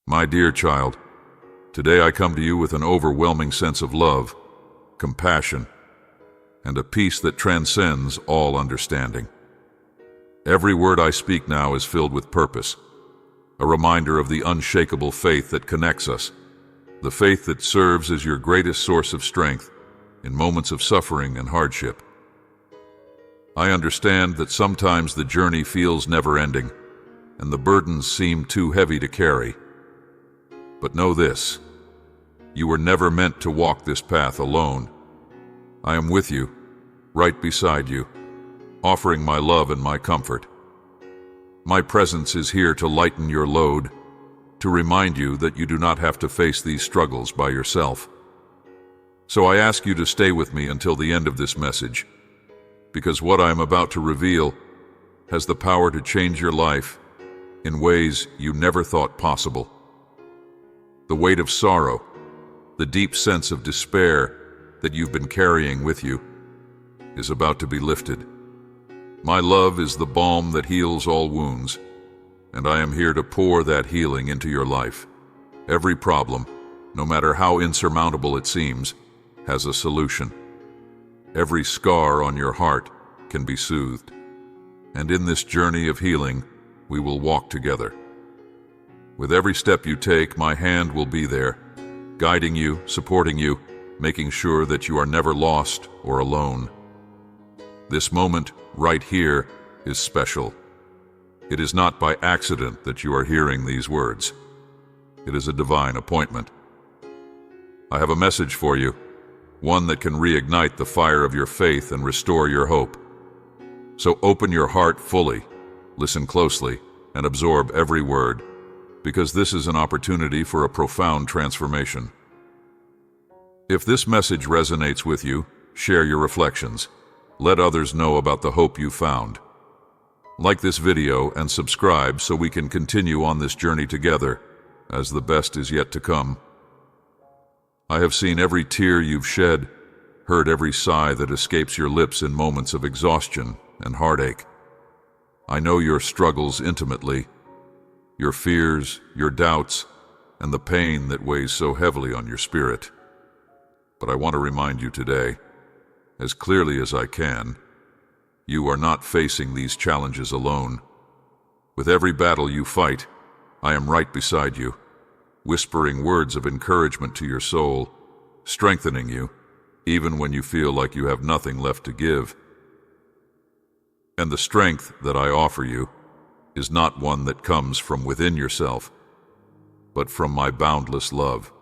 My dear child, today I come to you with an overwhelming sense of love, compassion, and a peace that transcends all understanding. Every word I speak now is filled with purpose, a reminder of the unshakable faith that connects us, the faith that serves as your greatest source of strength in moments of suffering and hardship. I understand that sometimes the journey feels never-ending, and the burdens seem too heavy to carry. But know this, you were never meant to walk this path alone. I am with you, right beside you, offering my love and my comfort. My presence is here to lighten your load, to remind you that you do not have to face these struggles by yourself. So I ask you to stay with me until the end of this message, because what I am about to reveal has the power to change your life in ways you never thought possible. The weight of sorrow, the deep sense of despair that you've been carrying with you, is about to be lifted. My love is the balm that heals all wounds, and I am here to pour that healing into your life. Every problem, no matter how insurmountable it seems, has a solution. Every scar on your heart can be soothed. And in this journey of healing, we will walk together. With every step you take, my hand will be there, guiding you, supporting you, making sure that you are never lost or alone. This moment, right here, is special. It is not by accident that you are hearing these words. It is a divine appointment. I have a message for you, one that can reignite the fire of your faith and restore your hope. So open your heart fully, listen closely, and absorb every word, because this is an opportunity for a profound transformation. If this message resonates with you, share your reflections. Let others know about the hope you found. Like this video and subscribe so we can continue on this journey together, as the best is yet to come. I have seen every tear you've shed, heard every sigh that escapes your lips in moments of exhaustion and heartache. I know your struggles intimately, your fears, your doubts, and the pain that weighs so heavily on your spirit. But I want to remind you today, as clearly as I can, you are not facing these challenges alone. With every battle you fight, I am right beside you, whispering words of encouragement to your soul, strengthening you, even when you feel like you have nothing left to give. And the strength that I offer you is not one that comes from within yourself, but from my boundless love.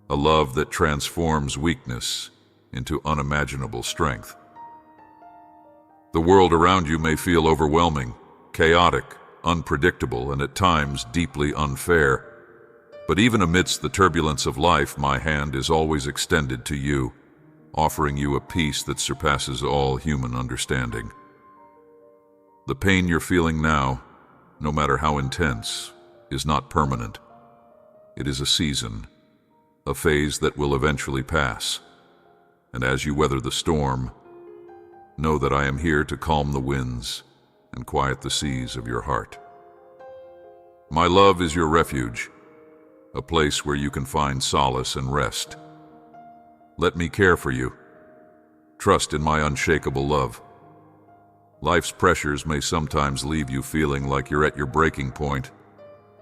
A love that transforms weakness into unimaginable strength. The world around you may feel overwhelming, chaotic, unpredictable, and at times deeply unfair. But even amidst the turbulence of life, my hand is always extended to you, offering you a peace that surpasses all human understanding. The pain you're feeling now, no matter how intense, is not permanent. It is a season, a phase that will eventually pass. And as you weather the storm, know that I am here to calm the winds and quiet the seas of your heart. My love is your refuge, a place where you can find solace and rest. Let me care for you. Trust in my unshakable love. Life's pressures may sometimes leave you feeling like you're at your breaking point,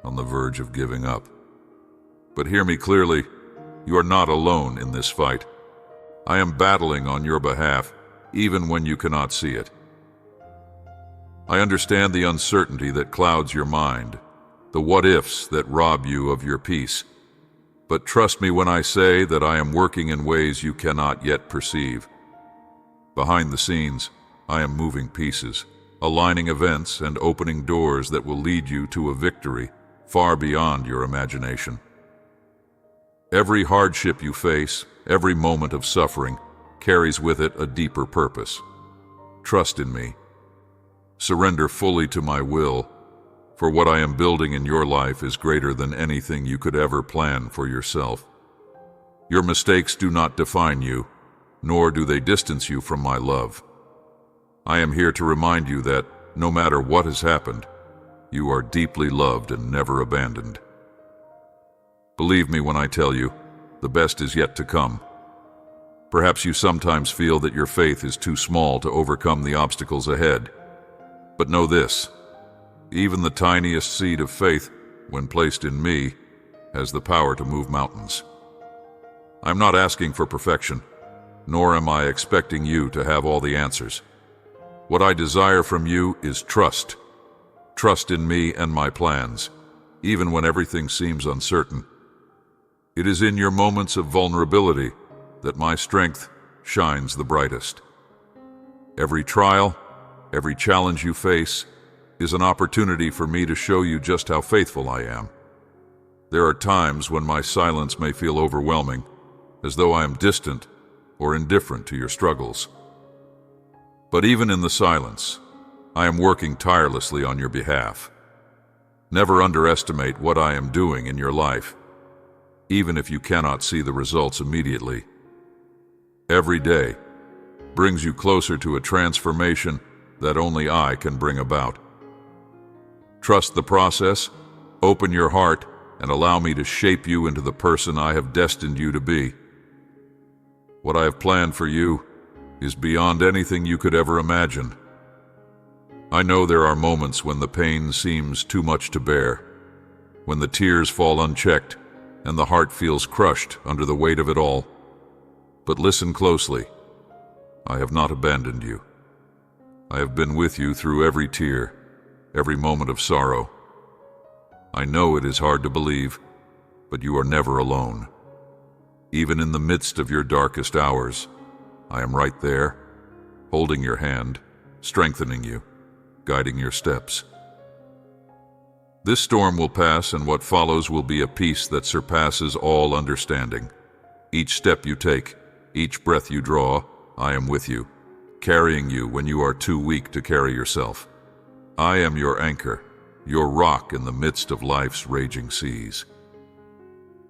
on the verge of giving up. But hear me clearly, you are not alone in this fight. I am battling on your behalf, even when you cannot see it. I understand the uncertainty that clouds your mind, the what-ifs that rob you of your peace. But trust me when I say that I am working in ways you cannot yet perceive. Behind the scenes, I am moving pieces, aligning events and opening doors that will lead you to a victory far beyond your imagination. Every hardship you face, every moment of suffering, carries with it a deeper purpose. Trust in me. Surrender fully to my will, for what I am building in your life is greater than anything you could ever plan for yourself. Your mistakes do not define you, nor do they distance you from my love. I am here to remind you that, no matter what has happened, you are deeply loved and never abandoned. Believe me when I tell you, the best is yet to come. Perhaps you sometimes feel that your faith is too small to overcome the obstacles ahead. But know this, even the tiniest seed of faith, when placed in me, has the power to move mountains. I'm not asking for perfection, nor am I expecting you to have all the answers. What I desire from you is trust. Trust in me and my plans, even when everything seems uncertain. It is in your moments of vulnerability that my strength shines the brightest. Every trial, every challenge you face is an opportunity for me to show you just how faithful I am. There are times when my silence may feel overwhelming, as though I am distant or indifferent to your struggles. But even in the silence, I am working tirelessly on your behalf. Never underestimate what I am doing in your life, even if you cannot see the results immediately. Every day brings you closer to a transformation that only I can bring about. Trust the process, open your heart, and allow me to shape you into the person I have destined you to be. What I have planned for you is beyond anything you could ever imagine. I know there are moments when the pain seems too much to bear, when the tears fall unchecked and the heart feels crushed under the weight of it all. But listen closely. I have not abandoned you. I have been with you through every tear, every moment of sorrow. I know it is hard to believe, but you are never alone. Even in the midst of your darkest hours, I am right there, holding your hand, strengthening you, guiding your steps. This storm will pass, and what follows will be a peace that surpasses all understanding. Each step you take, each breath you draw, I am with you, carrying you when you are too weak to carry yourself. I am your anchor, your rock in the midst of life's raging seas.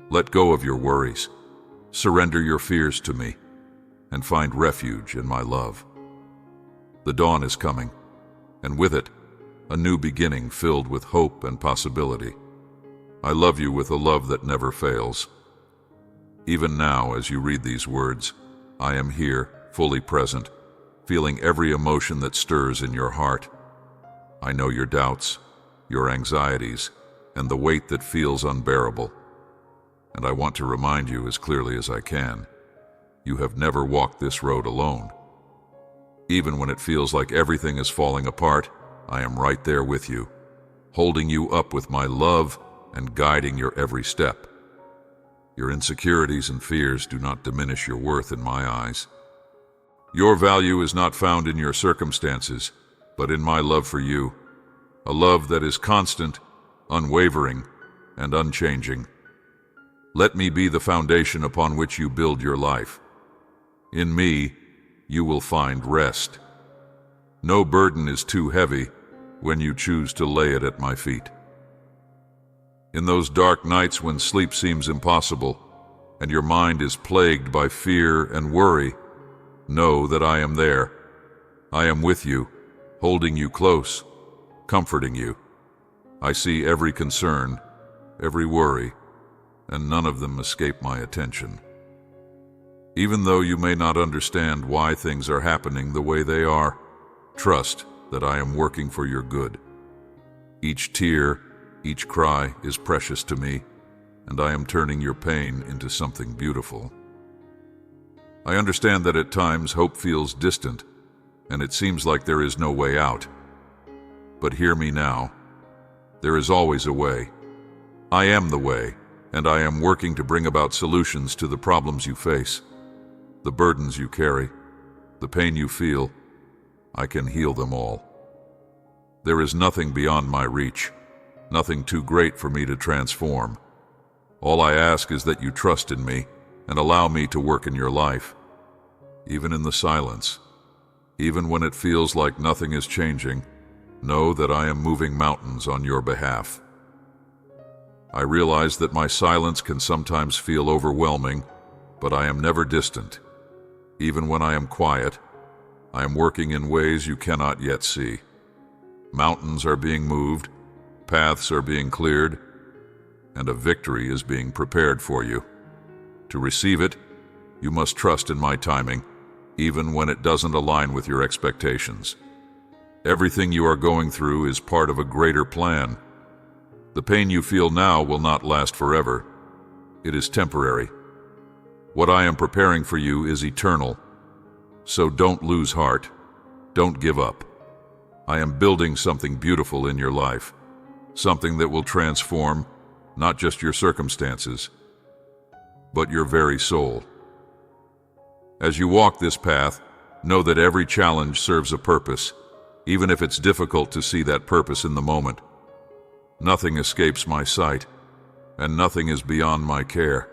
Let go of your worries, surrender your fears to me, and find refuge in my love. The dawn is coming, and with it, a new beginning filled with hope and possibility. I love you with a love that never fails. Even now, as you read these words, I am here, fully present, feeling every emotion that stirs in your heart. I know your doubts, your anxieties, and the weight that feels unbearable. And I want to remind you as clearly as I can, you have never walked this road alone. Even when it feels like everything is falling apart, I am right there with you, holding you up with my love and guiding your every step. Your insecurities and fears do not diminish your worth in my eyes. Your value is not found in your circumstances, but in my love for you, a love that is constant, unwavering, and unchanging. Let me be the foundation upon which you build your life. In me, you will find rest. No burden is too heavy when you choose to lay it at my feet. In those dark nights when sleep seems impossible and your mind is plagued by fear and worry, know that I am there. I am with you, holding you close, comforting you. I see every concern, every worry, and none of them escape my attention. Even though you may not understand why things are happening the way they are, trust that I am working for your good. Each tear, each cry is precious to me, and I am turning your pain into something beautiful. I understand that at times hope feels distant, and it seems like there is no way out. But hear me now. There is always a way. I am the way, and I am working to bring about solutions to the problems you face, the burdens you carry, the pain you feel. I can heal them all. There is nothing beyond my reach, nothing too great for me to transform. All I ask is that you trust in me and allow me to work in your life. Even in the silence, even when it feels like nothing is changing, know that I am moving mountains on your behalf. I realize that my silence can sometimes feel overwhelming, but I am never distant. Even when I am quiet, I am working in ways you cannot yet see. Mountains are being moved, paths are being cleared, and a victory is being prepared for you. To receive it, you must trust in my timing, even when it doesn't align with your expectations. Everything you are going through is part of a greater plan. The pain you feel now will not last forever. It is temporary. What I am preparing for you is eternal. So don't lose heart. Don't give up. I am building something beautiful in your life, something that will transform not just your circumstances, but your very soul. As you walk this path, know that every challenge serves a purpose, even if it's difficult to see that purpose in the moment. Nothing escapes my sight, and nothing is beyond my care.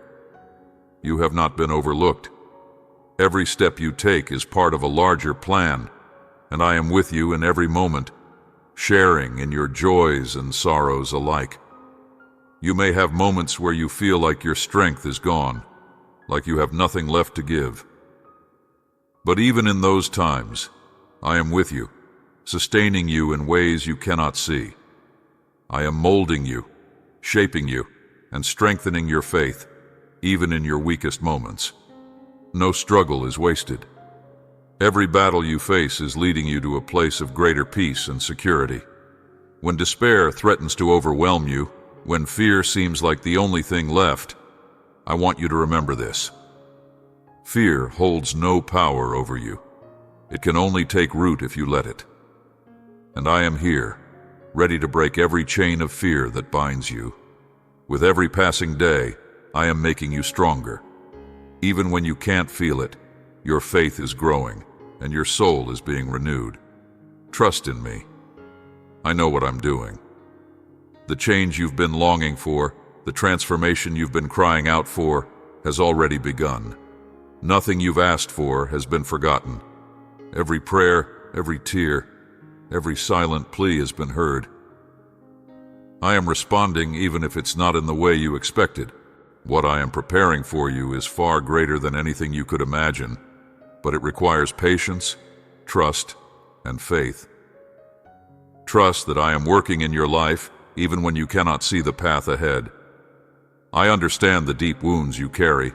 You have not been overlooked. Every step you take is part of a larger plan, and I am with you in every moment, sharing in your joys and sorrows alike. You may have moments where you feel like your strength is gone, like you have nothing left to give. But even in those times, I am with you, sustaining you in ways you cannot see. I am molding you, shaping you, and strengthening your faith, even in your weakest moments. No struggle is wasted. Every battle you face is leading you to a place of greater peace and security. When despair threatens to overwhelm you, when fear seems like the only thing left, I want you to remember this. Fear holds no power over you. It can only take root if you let it. And I am here, ready to break every chain of fear that binds you. With every passing day, I am making you stronger. Even when you can't feel it, your faith is growing, and your soul is being renewed. Trust in me. I know what I'm doing. The change you've been longing for, the transformation you've been crying out for, has already begun. Nothing you've asked for has been forgotten. Every prayer, every tear, every silent plea has been heard. I am responding even if it's not in the way you expected. What I am preparing for you is far greater than anything you could imagine, but it requires patience, trust, and faith. Trust that I am working in your life even when you cannot see the path ahead. I understand the deep wounds you carry,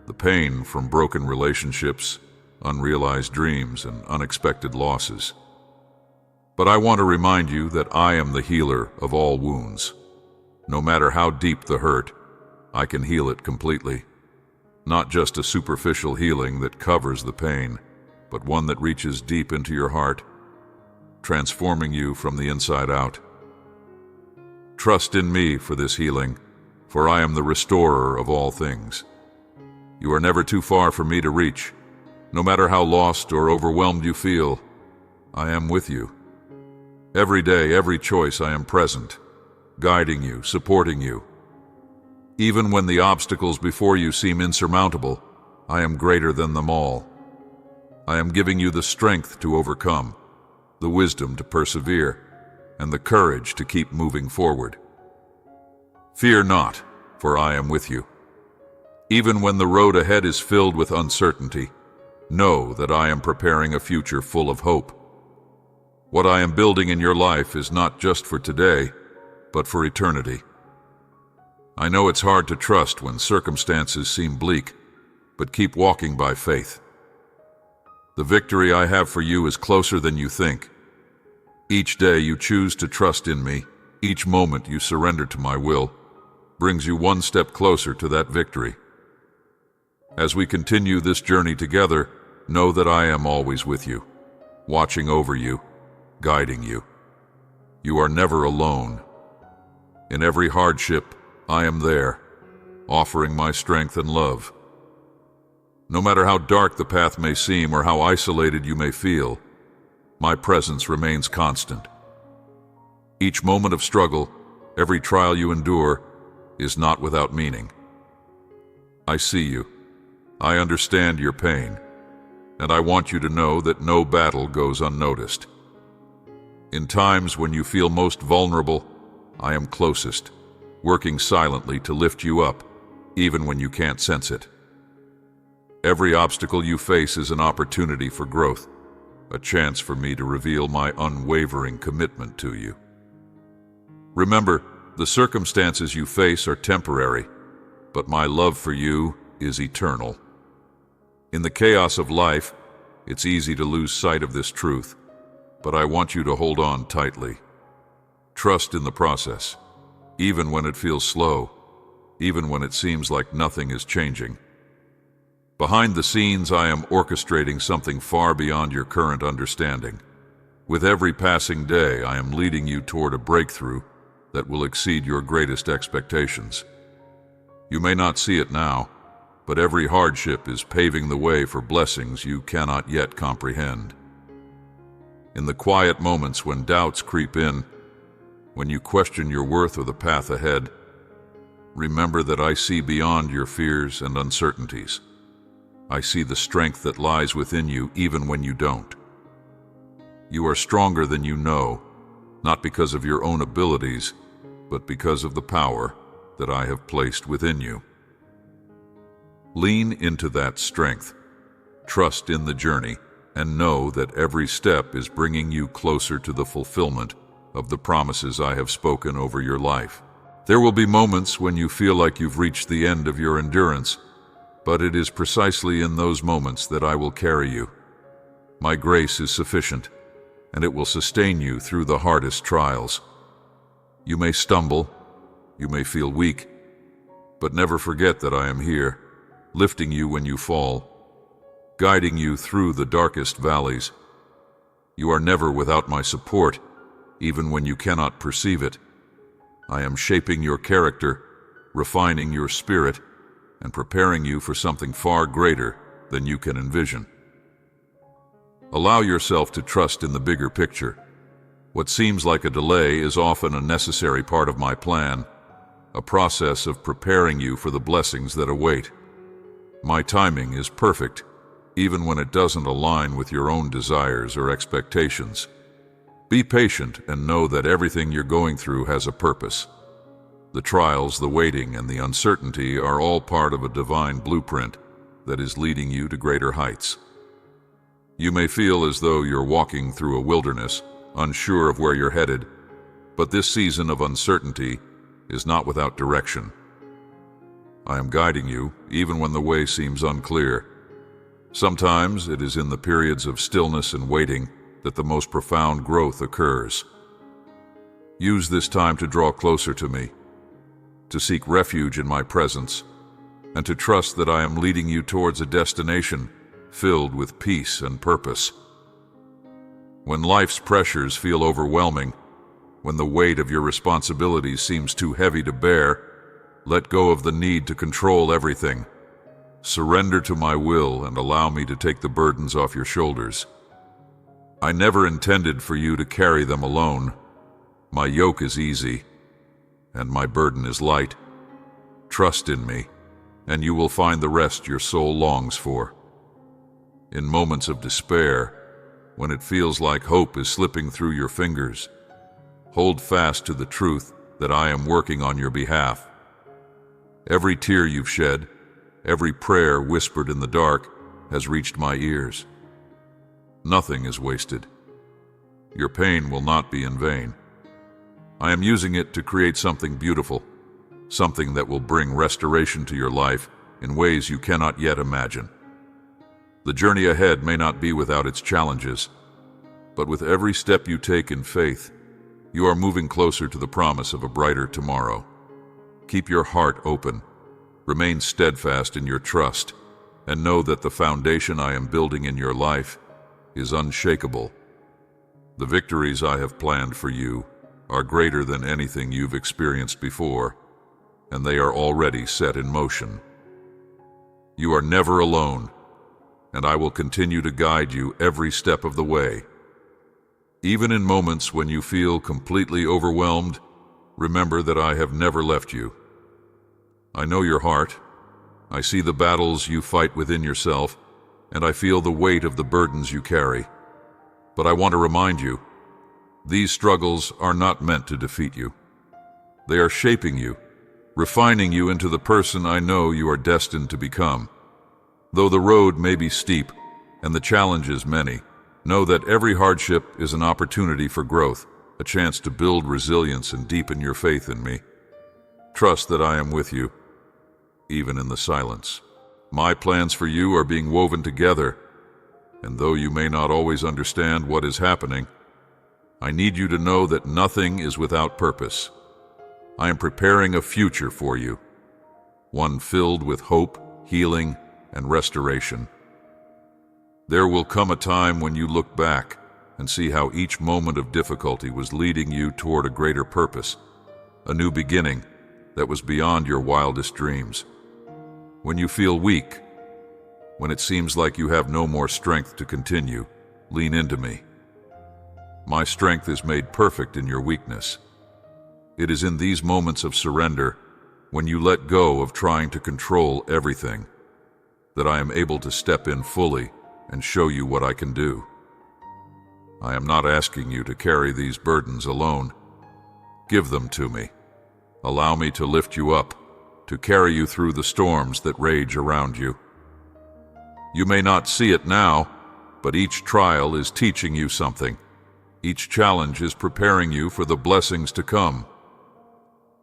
the pain from broken relationships, unrealized dreams, and unexpected losses. But I want to remind you that I am the healer of all wounds. No matter how deep the hurt, I can heal it completely. Not just a superficial healing that covers the pain, but one that reaches deep into your heart, transforming you from the inside out. Trust in me for this healing, for I am the restorer of all things. You are never too far for me to reach. No matter how lost or overwhelmed you feel, I am with you. Every day, every choice, I am present, guiding you, supporting you. Even when the obstacles before you seem insurmountable, I am greater than them all. I am giving you the strength to overcome, the wisdom to persevere, and the courage to keep moving forward. Fear not, for I am with you. Even when the road ahead is filled with uncertainty, know that I am preparing a future full of hope. What I am building in your life is not just for today, but for eternity. I know it's hard to trust when circumstances seem bleak, but keep walking by faith. The victory I have for you is closer than you think. Each day you choose to trust in me, each moment you surrender to my will, brings you one step closer to that victory. As we continue this journey together, know that I am always with you, watching over you, guiding you. You are never alone. In every hardship, I am there, offering my strength and love. No matter how dark the path may seem or how isolated you may feel, my presence remains constant. Each moment of struggle, every trial you endure, is not without meaning. I see you. I understand your pain, and I want you to know that no battle goes unnoticed. In times when you feel most vulnerable, I am closest, working silently to lift you up, even when you can't sense it. Every obstacle you face is an opportunity for growth, a chance for me to reveal my unwavering commitment to you. Remember, The circumstances you face are temporary, but my love for you is eternal. In the chaos of life, it's easy to lose sight of this truth, but I want you to hold on tightly. Trust in the process, even when it feels slow, even when it seems like nothing is changing. Behind the scenes, I am orchestrating something far beyond your current understanding. With every passing day, I am leading you toward a breakthrough that will exceed your greatest expectations. You may not see it now, but every hardship is paving the way for blessings you cannot yet comprehend. In the quiet moments when doubts creep in, when you question your worth or the path ahead, remember that I see beyond your fears and uncertainties. I see the strength that lies within you even when you don't. You are stronger than you know, not because of your own abilities, but because of the power that I have placed within you. Lean into that strength, trust in the journey, and know that every step is bringing you closer to the fulfillment of the promises I have spoken over your life. There will be moments when you feel like you've reached the end of your endurance, but it is precisely in those moments that I will carry you. My grace is sufficient, and it will sustain you through the hardest trials. You may stumble, you may feel weak, but never forget that I am here, lifting you when you fall, guiding you through the darkest valleys. You are never without my support, even when you cannot perceive it. I am shaping your character, refining your spirit, and preparing you for something far greater than you can envision. Allow yourself to trust in the bigger picture. What seems like a delay is often a necessary part of my plan, a process of preparing you for the blessings that await. My timing is perfect, even when it doesn't align with your own desires or expectations. Be patient and know that everything you're going through has a purpose. The trials, the waiting, and the uncertainty are all part of a divine blueprint that is leading you to greater heights. You may feel as though you're walking through a wilderness, unsure of where you're headed, but this season of uncertainty is not without direction. I am guiding you, even when the way seems unclear. Sometimes it is in the periods of stillness and waiting that the most profound growth occurs. Use this time to draw closer to me, to seek refuge in my presence, and to trust that I am leading you towards a destination filled with peace and purpose. When life's pressures feel overwhelming, when the weight of your responsibilities seems too heavy to bear, let go of the need to control everything. Surrender to my will and allow me to take the burdens off your shoulders. I never intended for you to carry them alone. My yoke is easy, and my burden is light. Trust in me, and you will find the rest your soul longs for. In moments of despair, when it feels like hope is slipping through your fingers, hold fast to the truth that I am working on your behalf. Every tear you've shed, every prayer whispered in the dark, has reached my ears. Nothing is wasted. Your pain will not be in vain. I am using it to create something beautiful, something that will bring restoration to your life in ways you cannot yet imagine. The journey ahead may not be without its challenges, but with every step you take in faith, you are moving closer to the promise of a brighter tomorrow. Keep your heart open, remain steadfast in your trust, and know that the foundation I am building in your life is unshakable. The victories I have planned for you are greater than anything you've experienced before, and they are already set in motion. You are never alone, and I will continue to guide you every step of the way. Even in moments when you feel completely overwhelmed, remember that I have never left you. I know your heart. I see the battles you fight within yourself, and I feel the weight of the burdens you carry. But I want to remind you, these struggles are not meant to defeat you. They are shaping you, refining you into the person I know you are destined to become. Though the road may be steep and the challenges many, know that every hardship is an opportunity for growth, a chance to build resilience and deepen your faith in me. Trust that I am with you, even in the silence. My plans for you are being woven together, and though you may not always understand what is happening, I need you to know that nothing is without purpose. I am preparing a future for you, one filled with hope, healing, and restoration. There will come a time when you look back and see how each moment of difficulty was leading you toward a greater purpose, a new beginning that was beyond your wildest dreams. When you feel weak, when it seems like you have no more strength to continue, lean into me. My strength is made perfect in your weakness. It is in these moments of surrender, when you let go of trying to control everything, that I am able to step in fully and show you what I can do. I am not asking you to carry these burdens alone. Give them to me. Allow me to lift you up, to carry you through the storms that rage around you. You may not see it now, but each trial is teaching you something. Each challenge is preparing you for the blessings to come.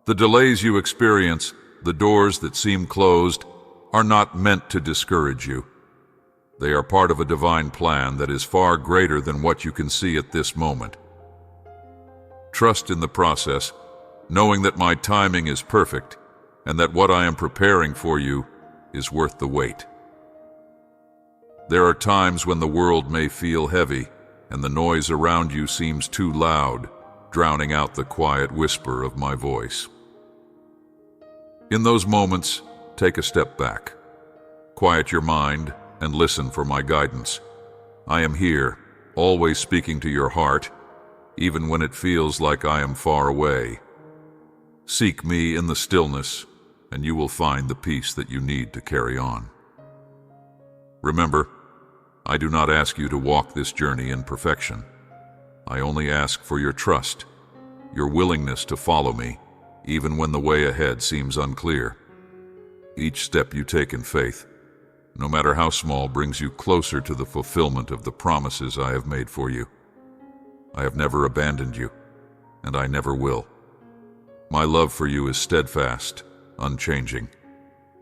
The delays you experience, the doors that seem closed, are not meant to discourage you. They are part of a divine plan that is far greater than what you can see at this moment. Trust in the process, knowing that my timing is perfect and that what I am preparing for you is worth the wait. There are times when the world may feel heavy and the noise around you seems too loud, drowning out the quiet whisper of my voice. In those moments, take a step back. Quiet your mind and listen for my guidance. I am here, always speaking to your heart, even when it feels like I am far away. Seek me in the stillness, and you will find the peace that you need to carry on. Remember, I do not ask you to walk this journey in perfection. I only ask for your trust, your willingness to follow me, even when the way ahead seems unclear. Each step you take in faith, no matter how small, brings you closer to the fulfillment of the promises I have made for you. I have never abandoned you, and I never will. My love for you is steadfast, unchanging,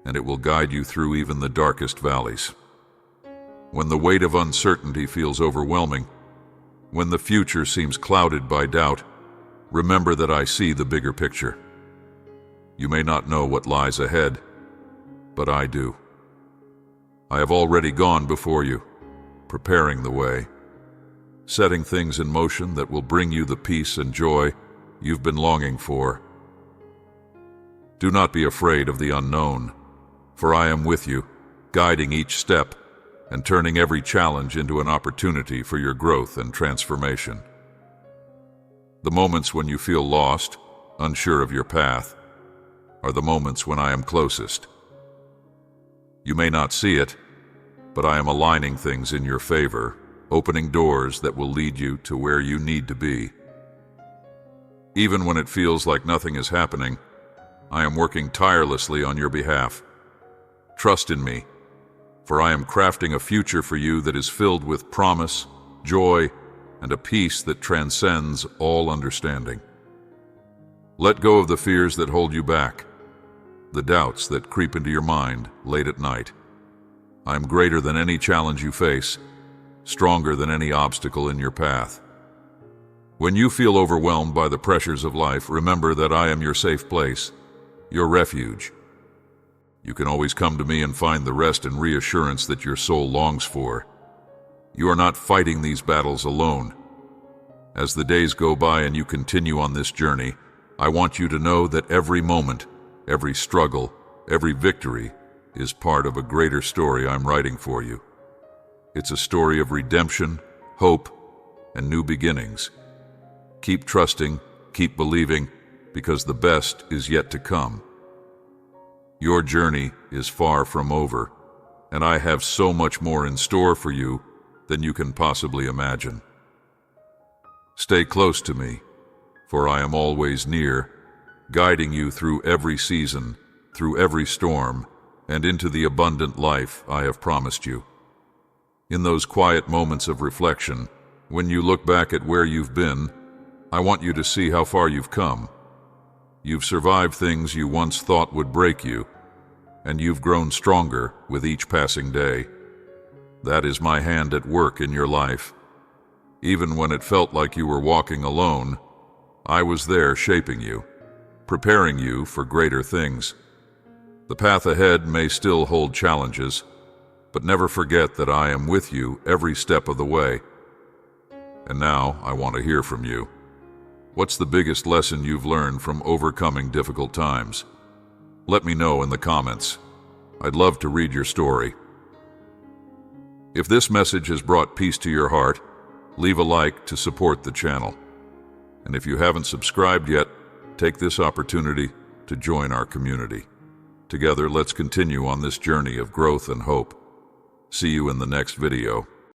and it will guide you through even the darkest valleys. When the weight of uncertainty feels overwhelming, when the future seems clouded by doubt, remember that I see the bigger picture. You may not know what lies ahead, but I do. I have already gone before you, preparing the way, setting things in motion that will bring you the peace and joy you've been longing for. Do not be afraid of the unknown, for I am with you, guiding each step and turning every challenge into an opportunity for your growth and transformation. The moments when you feel lost, unsure of your path, are the moments when I am closest. You may not see it, but I am aligning things in your favor, opening doors that will lead you to where you need to be. Even when it feels like nothing is happening, I am working tirelessly on your behalf. Trust in me, for I am crafting a future for you that is filled with promise, joy, and a peace that transcends all understanding. Let go of the fears that hold you back, the doubts that creep into your mind late at night. I am greater than any challenge you face, stronger than any obstacle in your path. When you feel overwhelmed by the pressures of life, remember that I am your safe place, your refuge. You can always come to me and find the rest and reassurance that your soul longs for. You are not fighting these battles alone. As the days go by and you continue on this journey, I want you to know that every moment, every struggle, every victory is part of a greater story I'm writing for you. It's a story of redemption, hope, and new beginnings. Keep trusting, keep believing, because the best is yet to come. Your journey is far from over, and I have so much more in store for you than you can possibly imagine. Stay close to me, for I am always near, guiding you through every season, through every storm, and into the abundant life I have promised you. In those quiet moments of reflection, when you look back at where you've been, I want you to see how far you've come. You've survived things you once thought would break you, and you've grown stronger with each passing day. That is my hand at work in your life. Even when it felt like you were walking alone, I was there shaping you, preparing you for greater things. The path ahead may still hold challenges, but never forget that I am with you every step of the way. And now I want to hear from you. What's the biggest lesson you've learned from overcoming difficult times? Let me know in the comments. I'd love to read your story. If this message has brought peace to your heart, leave a like to support the channel. And if you haven't subscribed yet, take this opportunity to join our community. Together, let's continue on this journey of growth and hope. See you in the next video.